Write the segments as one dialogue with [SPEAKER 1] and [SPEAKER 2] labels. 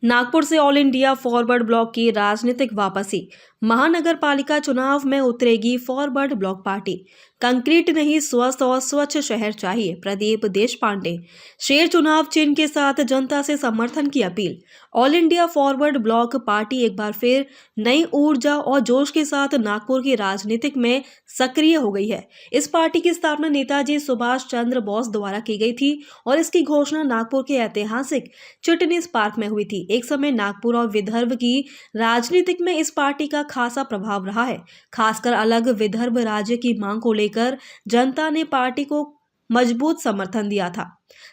[SPEAKER 1] नागपुर से all India Forward block की राजनीतिक वापसी। महानगर पालिका चुनाव में उतरेगी फॉरवर्ड ब्लॉक पार्टी। कंक्रीट नहीं, स्वस्थ और स्वच्छ शहर चाहिए, प्रदीप देशपांडे। शेर चुनाव चिन्ह के साथ जनता से समर्थन की appeal. All India Forward Bloc party एक बार फिर नई ऊर्जा और जोश के साथ नागपुर की राजनीतिक में सक्रिय हो गई है। इस पार्टी की स्थापना नेताजी सुभाष चंद्र बोस द्वारा की गई थी और इसकी घोषणा नागपुर के ऐतिहासिक चिटनीस पार्क में हुई थी। एक समय नागपुर और विदर्भ की राजनीतिक में इस पार्टी का खासा प्रभाव रहा है। खासकर अलग विदर्भ राज्य की मांग को लेकर जनता ने पार्टी को मजबूत समर्थन दिया था।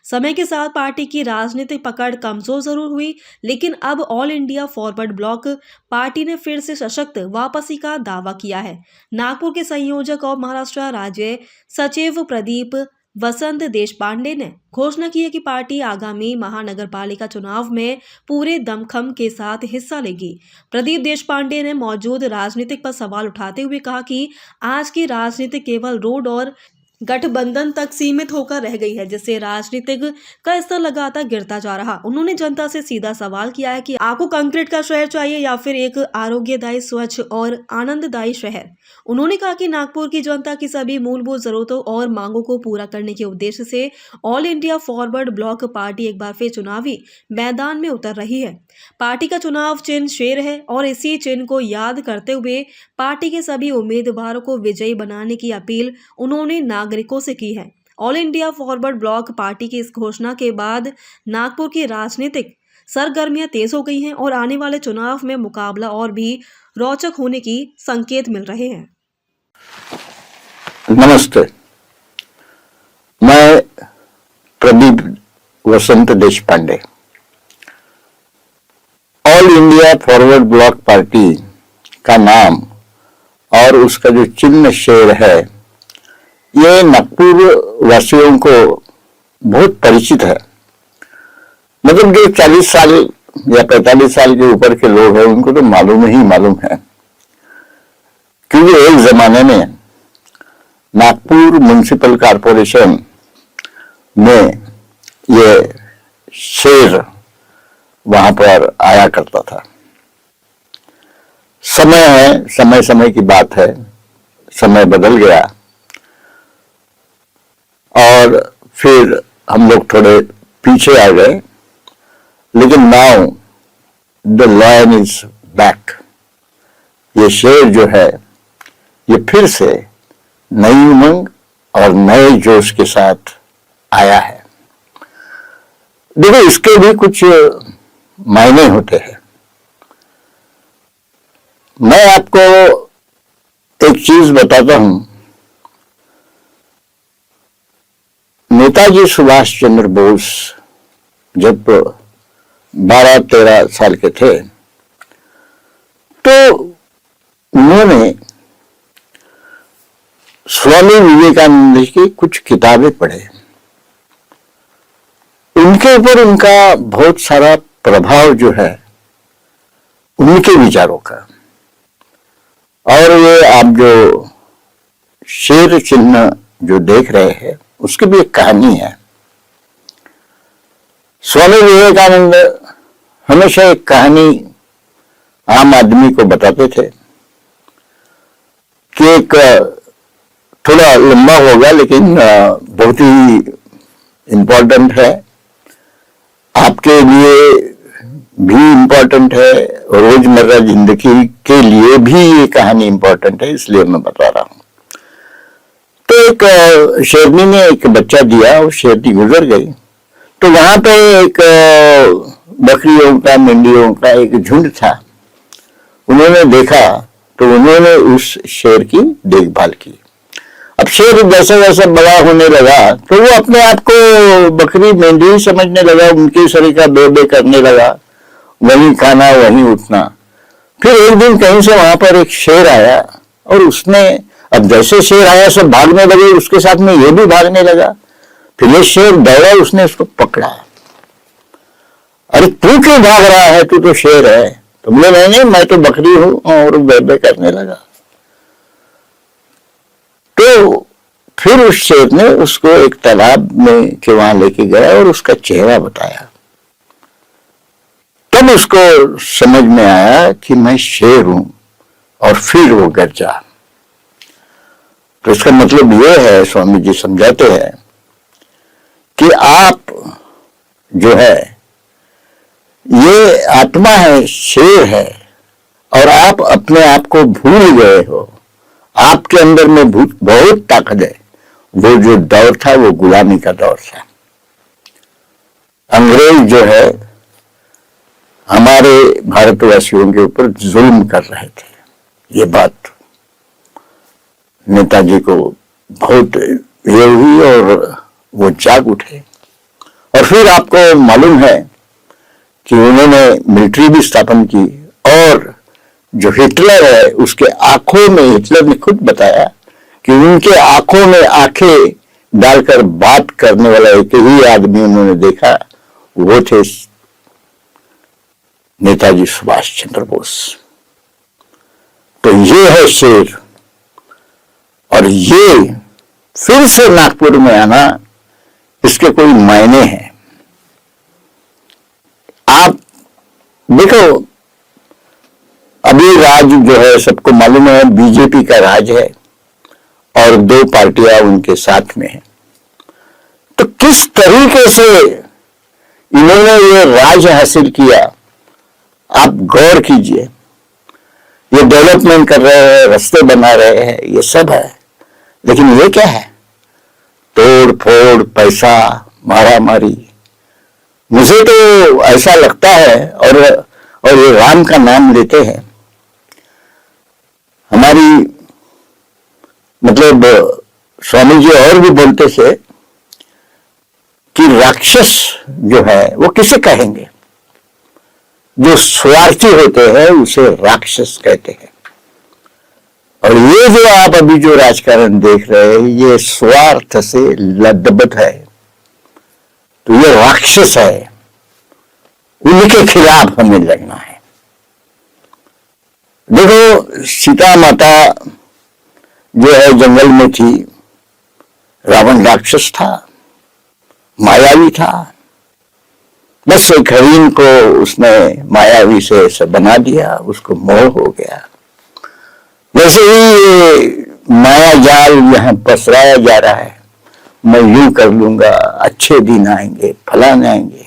[SPEAKER 1] समय के साथ पार्टी की राजनीतिक पकड़ कमजोर जरूर हुई, लेकिन अब all India Forward Bloc party ने फिर से सशक्त वापसी का दावा किया है। नागपुर के संयोजक और महाराष्ट्र राज्य सचिव प्रदीप वसंत देशपांडे ने घोषणा की है कि पार्टी आगामी महानगर पालिका चुनाव में पूरे दमखम के साथ हिस्सा लेगी। प्रदीप देशपांडे ने मौजूद राजनीतिक पर सवाल उठाते हुए कहा कि आज की राजनीति केवल रोड और गठबंधन तक सीमित होकर रह गई है, जिससे राजनीतिक का स्तर लगातार गिरता जा रहा। उन्होंने जनता से सीधा सवाल किया है कि आपको कंक्रीट का शहर चाहिए या फिर एक आरोग्यदायी, स्वच्छ और आनंददायी शहर। उन्होंने कहा कि नागपुर की जनता की सभी मूलभूत जरूरतों और मांगों को पूरा करने के उद्देश्य से all India Forward Bloc party एक बार फिर चुनावी मैदान में उतर रही है। पार्टी का चुनाव चिन्ह शेर है और इसी चिन्ह को याद करते हुए पार्टी के सभी उम्मीदवारों को विजयी बनाने की अपील उन्होंने नागरिकों से की है। All India Forward Bloc party की इस घोषणा के बाद नागपुर की राजनीतिक सरगर्मियां तेज हो गई हैं और आने वाले चुनाव में मुकाबला और भी रोचक होने की संकेत मिल रहे हैं।
[SPEAKER 2] नमस्ते, मैं Pradeep Vasant Deshpande. All India Forward Bloc Party का नाम और उसका जो चिन्ह शेर है, ये नागपुर वासियों को बहुत परिचित है। मतलब जो 40 साल या 45 साल के ऊपर के लोग हैं उनको तो मालूम ही मालूम है, क्योंकि एक जमाने में नागपुर म्युनिसिपल कॉरपोरेशन में ये शेर वहां पर आया करता था। समय है, समय समय की बात है, समय बदल गया और फिर हम लोग थोड़े पीछे आ गए, लेकिन now the lion is back. ये शेर जो है ये फिर से नई उमंग और नए जोश के साथ आया है। देखो, इसके भी कुछ मायने होते हैं। मैं आपको एक चीज बताता हूं। नेताजी सुभाष चंद्र बोस जब 12-13 साल के थे तो उन्होंने स्वामी विवेकानंद की कुछ किताबें पढ़े। उनके ऊपर उनका बहुत सारा प्रभाव जो है उनके विचारों का, और ये आप जो शेर चिन्ह जो देख रहे हैं उसकी भी एक कहानी है। स्वामी विवेकानंद हमेशा एक कहानी आम आदमी को बताते थे कि एक थोड़ा लंबा होगा लेकिन बहुत ही इम्पोर्टेंट है, आपके लिए भी इम्पोर्टेंट है, रोजमर्रा जिंदगी के लिए भी ये कहानी इम्पोर्टेंट है, इसलिए मैं बता रहा हूं। तो एक शेरनी ने एक बच्चा दिया और शेरनी गुजर गई, तो वहां पे एक बकरियों का, मेंढियों का एक झुंड था। उन्होंने देखा तो उन्होंने उस शेर की देखभाल की। अब शेर जैसा जैसा बड़ा होने लगा तो वो अपने आप को बकरी मेंढी समझने लगा, उनके शरीर का बे बे करने लगा, वहीं खाना वहीं उठना। फिर एक दिन कहीं से वहां पर एक शेर आया और उसने, अब जैसे शेर आया सब भागने लगे, उसके साथ में ये भी भागने लगा। फिर ये शेर दौड़ा, उसने उसको पकड़ा। अरे तू क्यों भाग रहा है, तू तो शेर है। तो बोले नहीं, मैं तो बकरी हूं, और बे बे करने लगा। तो फिर उस शेर ने उसको एक तालाब में के वहां लेके गया और उसका चेहरा बताया। तब उसको समझ में आया कि मैं शेर हूं, और फिर वो गरजा। तो इसका मतलब ये है, स्वामी जी समझाते हैं कि आप जो है ये आत्मा है, शेर है, और आप अपने आप को भूल गए हो। आपके अंदर में बहुत ताकत है। वो जो दौर था वो गुलामी का दौर था। अंग्रेज जो है हमारे भारतवासियों के ऊपर जुल्म कर रहे थे। ये बात नेताजी को बहुत ये हुई और वो जाग उठे। और फिर आपको मालूम है कि उन्होंने मिलिट्री भी स्थापन की, और जो हिटलर है उसके आंखों में, हिटलर ने खुद बताया कि उनके आंखों में आंखें डालकर बात करने वाला एक ही आदमी उन्होंने देखा, वो थे नेताजी सुभाष चंद्र बोस। तो ये है शेर। और ये फिर से नागपुर में आना, इसके कोई मायने हैं। आप देखो, अभी राज जो है सबको मालूम है, बीजेपी का राज है और 2 पार्टियां उनके साथ में है। तो किस तरीके से इन्होंने ये राज हासिल किया, आप गौर कीजिए। ये डेवलपमेंट कर रहे हैं, रास्ते बना रहे हैं, ये सब है, लेकिन ये क्या है? तोड़ फोड़, पैसा, मारा मारी। मुझे तो ऐसा लगता है, और ये राम का नाम लेते हैं। हमारी मतलब स्वामी जी और भी बोलते थे कि राक्षस जो है वो किसे कहेंगे? जो स्वार्थी होते हैं उसे राक्षस कहते हैं। और ये जो आप अभी जो राजकारण देख रहे हैं, ये स्वार्थ से लदबद है। तो ये राक्षस है, उनके खिलाफ हमें लड़ना है। देखो, सीता माता जो है जंगल में थी, रावण राक्षस था, मायावी था। बस एक हरिण को उसने मायावी से ऐसा बना दिया, उसको मोह हो गया। वैसे ही माया जाल यहां पसराया जा रहा है। मैं यूं कर लूंगा, अच्छे दिन आएंगे, फलाने आएंगे,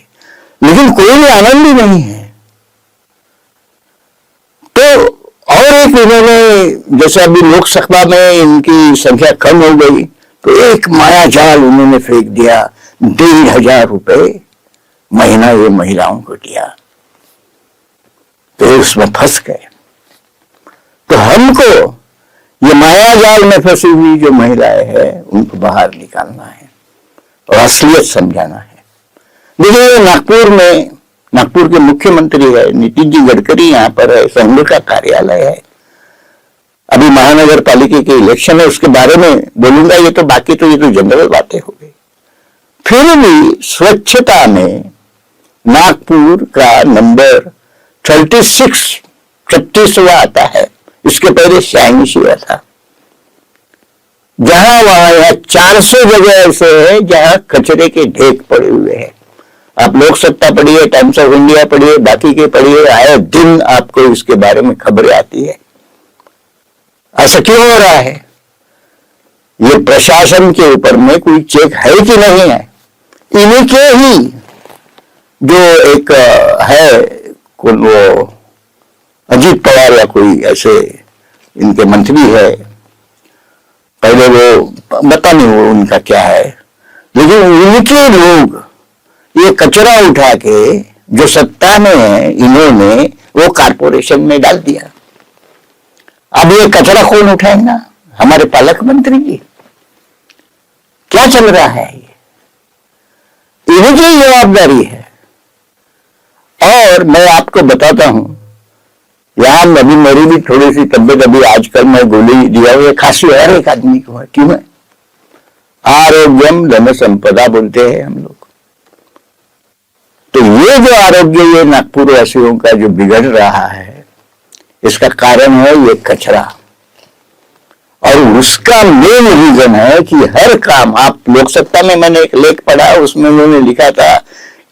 [SPEAKER 2] लेकिन कोई आनंद ही नहीं है। तो और एक इन्होंने, जैसे अभी लोकसभा में इनकी संख्या कम हो गई, तो एक माया जाल उन्होंने फेंक दिया, 1,500 रुपए महीना ये महिलाओं को दिया। तो उसमें फंस गए। तो हमको ये माया जाल में फंसी हुई जो महिलाएं हैं उनको बाहर निकालना है और असलियत समझाना है। देखिए, नागपुर के मुख्यमंत्री है नितिन जी गडकरी, यहाँ पर है, संघ का कार्यालय है। अभी महानगर पालिका के इलेक्शन है, उसके बारे में बोलूंगा। ये तो बाकी तो ये तो जनरल बातें हो गई। फिर भी स्वच्छता में नागपुर का नंबर 36वां आता है। इसके पहले 86वां था। जहां वहां यहाँ 400 जगह ऐसे है जहां कचरे के ढेर पड़े हुए हैं। आप लोक सत्ता पढ़िए, टाइम्स ऑफ इंडिया पढ़िए, बाकी के पढ़िए, आए दिन आपको इसके बारे में खबरें आती है। ऐसा क्यों हो रहा है? ये प्रशासन के ऊपर में कोई चेक है कि नहीं है? इन्हीं के ही जो एक है, कौन वो अजीत पवार या कोई ऐसे इनके मंत्री है, पहले वो पता नहीं वो उनका क्या है, लेकिन उनके लोग ये कचरा उठा के जो सत्ता में है इन्होंने वो कारपोरेशन में डाल दिया। अब ये कचरा कौन उठाएगा? हमारे पालक मंत्री जी। क्या चल रहा है? ये इन्हीं की जवाबदारी है। और मैं आपको बताता हूं, यहां अभी मेरी भी थोड़ी सी तबियत, अभी आजकल मैं गोली दिया हुआ, खांसी हर एक आदमी को है। क्यों है? आरोग्यम धन संपदा बोलते हैं हम लोग। तो ये जो आरोग्य ये नागपुर वासियों का जो बिगड़ रहा है, इसका कारण है ये कचरा। और उसका मेन रीजन है कि हर काम, आप लोक सत्ता में मैंने एक लेख पढ़ा, उसमें उन्होंने लिखा था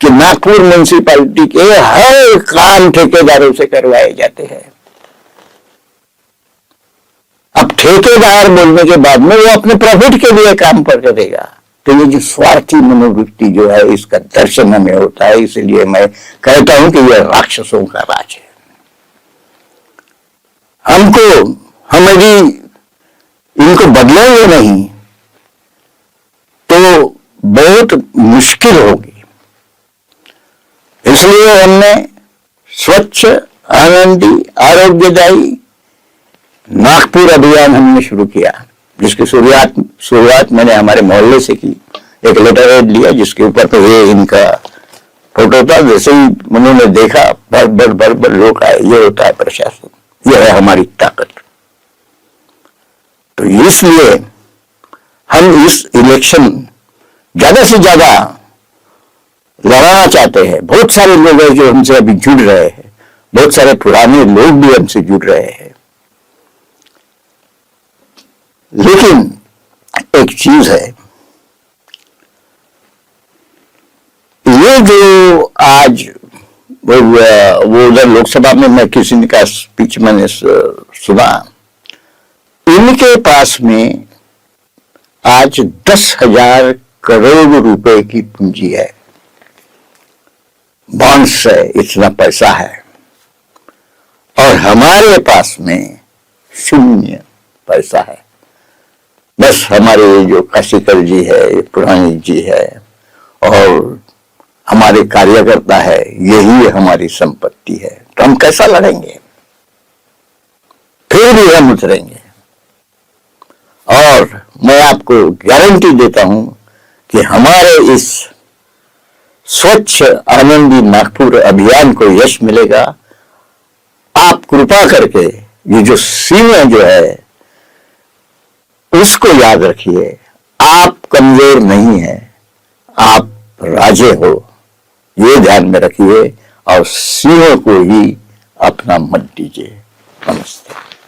[SPEAKER 2] कि नागपुर म्यूनिसिपैलिटी के हर काम ठेकेदारों से करवाए जाते हैं। अब ठेकेदार बोलने के बाद में वो अपने प्रॉफिट के लिए काम पर करेगा, तो ये जो स्वार्थी मनोवृत्ति जो है इसका दर्शन हमें होता है। इसलिए मैं कहता हूं कि यह राक्षसों का राज है। हम यदि इनको बदलेंगे नहीं तो बहुत मुश्किल होगी। इसलिए हमने स्वच्छ, आनंदी, आरोग्यदायी नागपुर अभियान हमने शुरू किया, जिसकी शुरुआत मैंने हमारे मोहल्ले से की। एक लेटर हेड लिया जिसके ऊपर तो ये इनका फोटो था। जैसे ही उन्होंने देखा भर लोग आए। ये होता है प्रशासन, ये है हमारी ताकत। तो इसलिए हम इस इलेक्शन ज्यादा से ज्यादा लड़ाना चाहते हैं। बहुत सारे लोग हैं जो हमसे अभी जुड़ रहे हैं, बहुत सारे पुराने लोग भी हमसे जुड़ रहे हैं। लेकिन एक चीज है, ये जो आज वो उधर लोकसभा में मैं किसी का स्पीच मैंने सुना, इनके पास में आज 10,000 करोड़ रुपए की पूंजी है, बॉन्ड्स से इतना पैसा है, और हमारे पास में 0 पैसा है। बस हमारे जो काशीकर जी है, पुरानी जी है और हमारे कार्यकर्ता है, यही हमारी संपत्ति है। तो हम कैसा लड़ेंगे? फिर भी हम उतरेंगे। और मैं आपको गारंटी देता हूं कि हमारे इस स्वच्छ आनंदी नागपुर अभियान को यश मिलेगा। आप कृपा करके ये जो सीमा जो है उसको याद रखिए। आप कमजोर नहीं है, आप राजे हो, ये ध्यान में रखिए और सिंह को ही अपना मत दीजिए। नमस्ते।